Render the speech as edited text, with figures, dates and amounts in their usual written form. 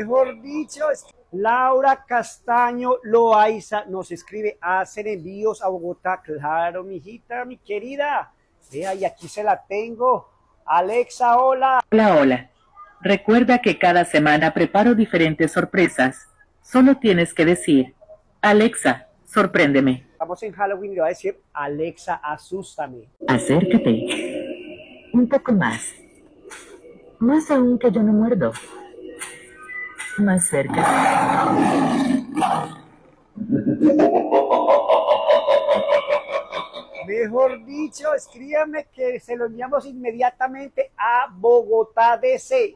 Mejor dicho, Laura Castaño Loaiza nos escribe, hacen envíos a Bogotá. Claro, mijita, mi querida. Vea, y aquí se la tengo. Alexa, hola. Hola, hola. Recuerda que cada semana preparo diferentes sorpresas. Solo tienes que decir, Alexa, sorpréndeme. Estamos en Halloween y le va a decir, Alexa, asústame. Acércate. Un poco más. Más aún que yo no muerdo. Más cerca. Mejor dicho, escríbame que se lo enviamos inmediatamente a Bogotá DC.